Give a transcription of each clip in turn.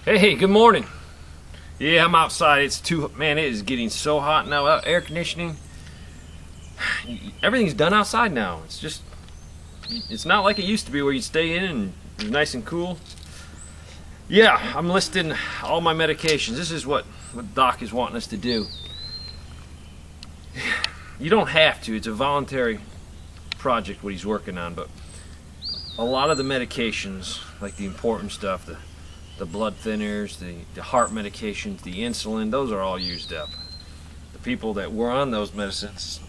Hey, good morning. Yeah, I'm outside. Man, it is getting so hot now. Air conditioning, everything's done outside now. It's not like it used to be where you stay in and it's nice and cool. Yeah, I'm listing all my medications. This is what Doc is wanting us to do. You don't have to. It's a voluntary project what he's working on, but a lot of the medications, like the important stuff, the blood thinners, the heart medications, the insulin, those are all used up. The people that were on those medicines,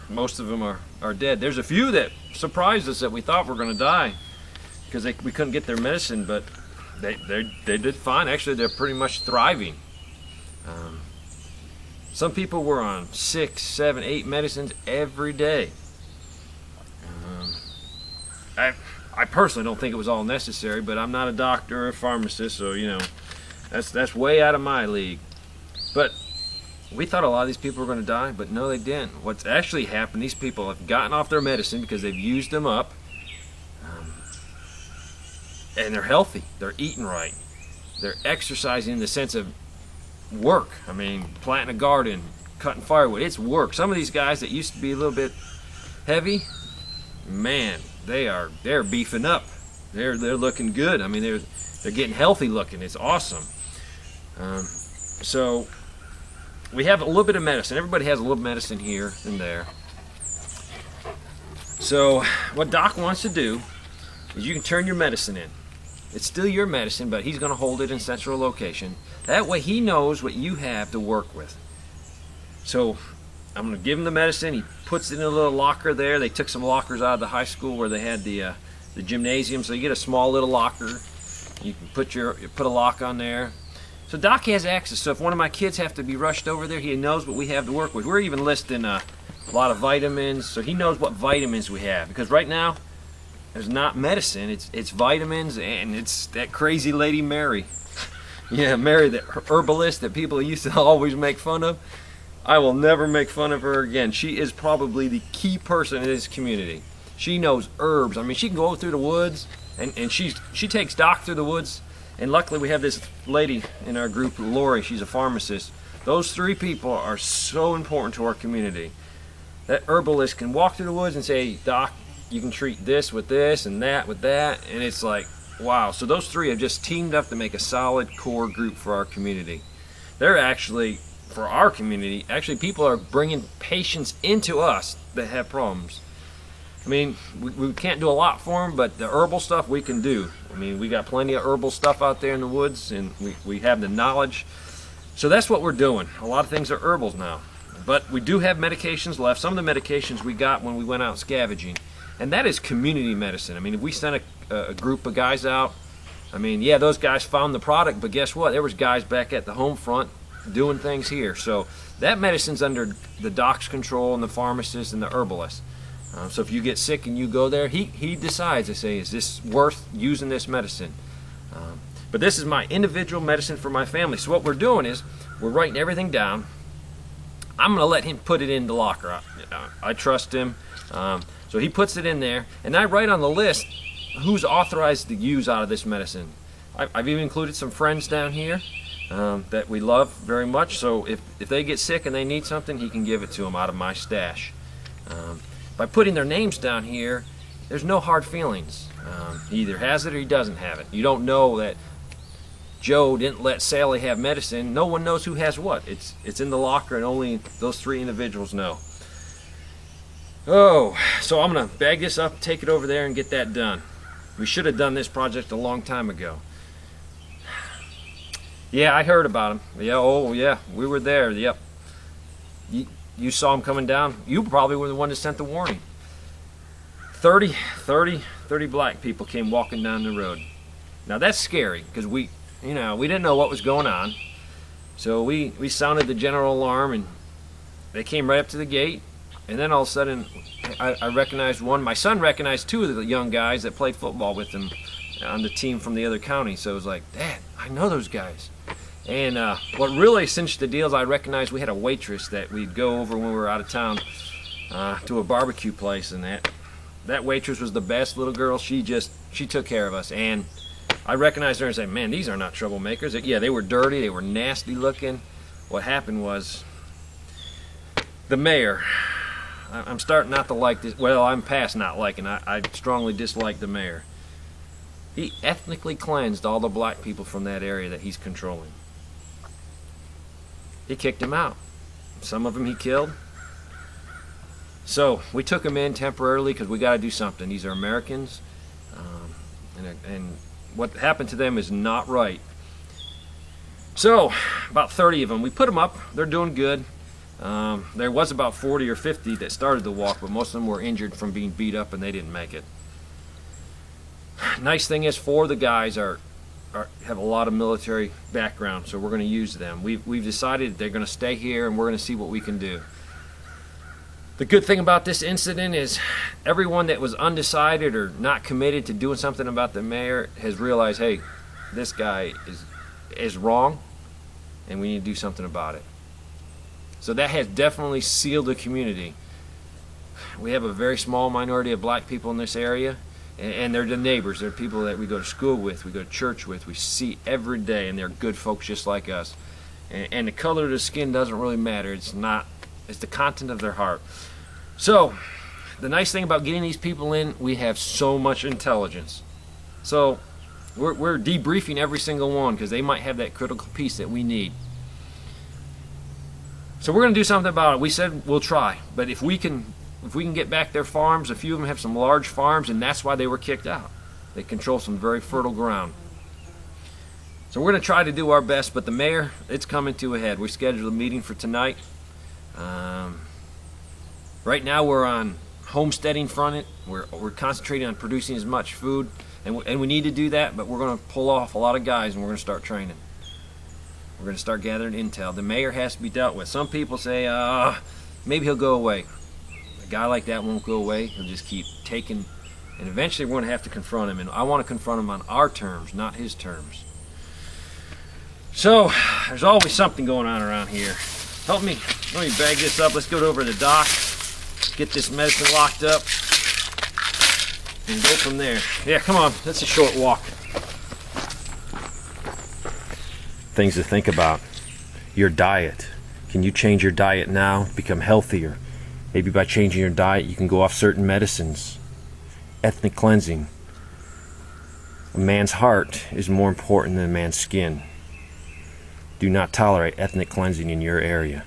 most of them are dead. There's a few that surprised us that we thought were going to die because we couldn't get their medicine, but they did fine. Actually, they're pretty much thriving. Some people were on 6, 7, 8 medicines every day. I personally don't think it was all necessary, but I'm not a doctor or a pharmacist, so you know, that's way out of my league. But we thought a lot of these people were going to die, but no, they didn't. What's actually happened, these people have gotten off their medicine because they've used them up, and they're healthy. They're eating right. They're exercising in the sense of work. I mean, planting a garden, cutting firewood, it's work. Some of these guys that used to be a little bit heavy, man, they're beefing up. They're looking good. I mean, they're getting healthy looking. It's awesome. So we have a little bit of medicine. Everybody has a little medicine here and there. So what Doc wants to do is you can turn your medicine in. It's still your medicine, but he's going to hold it in central location. That way he knows what you have to work with. So I'm going to give him the medicine. He puts it in a little locker there. They took some lockers out of the high school where they had the gymnasium, so you get a small little locker. You can put a lock on there. So Doc has access. So if one of my kids have to be rushed over there, he knows what we have to work with. We're even listing a lot of vitamins, so he knows what vitamins we have. Because right now, there's not medicine. It's vitamins, and it's that crazy lady Mary. Yeah, Mary, the herbalist that people used to always make fun of. I will never make fun of her again. She is probably the key person in this community. She knows herbs. I mean, she can go through the woods, and she takes Doc through the woods. And luckily, we have this lady in our group, Lori. She's a pharmacist. Those three people are so important to our community. That herbalist can walk through the woods and say, Doc, you can treat this with this and that with that. And it's like, wow. So those three have just teamed up to make a solid core group for our community. They're actually, for our community, actually people are bringing patients into us that have problems. I mean, we can't do a lot for them, but the herbal stuff we can do. I mean, we got plenty of herbal stuff out there in the woods, and we have the knowledge. So that's what we're doing. A lot of things are herbals now. But we do have medications left. Some of the medications we got when we went out scavenging. And that is community medicine. I mean, if we sent a group of guys out, I mean, yeah, those guys found the product, but guess what? There was guys back at the home front doing things here. So that medicine's under the doc's control and the pharmacist and the herbalist. So if you get sick and you go there, he decides to say, is this worth using this medicine? But this is my individual medicine for my family. So what we're doing is we're writing everything down. I'm going to let him put it in the locker. I trust him. So he puts it in there, and I write on the list who's authorized to use out of this medicine. I've even included some friends down here that we love very much. So if they get sick and they need something, he can give it to them out of my stash. By putting their names down here, there's no hard feelings. He either has it or he doesn't have it. You don't know that Joe didn't let Sally have medicine. No one knows who has what. It's in the locker, and only those three individuals know. Oh, so I'm going to bag this up, take it over there, and get that done. We should have done this project a long time ago. Yeah, I heard about him. Yeah, oh yeah, we were there. Yep. You saw him coming down. You probably were the one that sent the warning. 30 black people came walking down the road. Now that's scary because we didn't know what was going on. So we sounded the general alarm, and they came right up to the gate. And then all of a sudden, I recognized one. My son recognized two of the young guys that played football with him on the team from the other county. So it was like, Dad, I know those guys. And what really cinched the deal is I recognized we had a waitress that we'd go over when we were out of town to a barbecue place, and that waitress was the best little girl. She took care of us, and I recognized her and said, man, these are not troublemakers. Yeah, they were dirty, they were nasty looking. What happened was, the mayor, I'm starting not to like this. Well, I'm past not liking. I strongly dislike the mayor. He ethnically cleansed all the black people from that area that he's controlling. He kicked them out. Some of them he killed. So we took them in temporarily because we got to do something. These are Americans, and what happened to them is not right. So about 30 of them, we put them up. They're doing good. There was about 40 or 50 that started the walk, but most of them were injured from being beat up and they didn't make it. Nice thing is, 4 of the guys have a lot of military background, so we're going to use them. We've decided they're going to stay here and we're going to see what we can do. The good thing about this incident is everyone that was undecided or not committed to doing something about the mayor has realized, hey, this guy is wrong and we need to do something about it. So that has definitely sealed the community. We have a very small minority of black people in this area, and they're the neighbors. They're people that we go to school with, we go to church with, we see every day, and they're good folks just like us. And the color of the skin doesn't really matter. It's the content of their heart. So the nice thing about getting these people in, we have so much intelligence. So we're debriefing every single one because they might have that critical piece that we need. So we're going to do something about it. We said we'll try, but if we can get back their farms, a few of them have some large farms, and that's why they were kicked out. They control some very fertile ground. So we're going to try to do our best, but the mayor, it's coming to a head. We scheduled a meeting for tonight. Right now we're on homesteading front. We're concentrating on producing as much food, and we need to do that, but we're going to pull off a lot of guys, and we're going to start training. We're going to start gathering intel. The mayor has to be dealt with. Some people say, maybe he'll go away. A guy like that won't go away. He'll just keep taking, and eventually we're going to have to confront him, and I want to confront him on our terms, not his terms. So there's always something going on around here. Let me bag this up. Let's go over to the dock, get this medicine locked up, and go from there. Yeah, come on. That's a short walk. Things to think about. Your diet. Can you change your diet now? Become healthier. Maybe by changing your diet, you can go off certain medicines. Ethnic cleansing. A man's heart is more important than a man's skin. Do not tolerate ethnic cleansing in your area.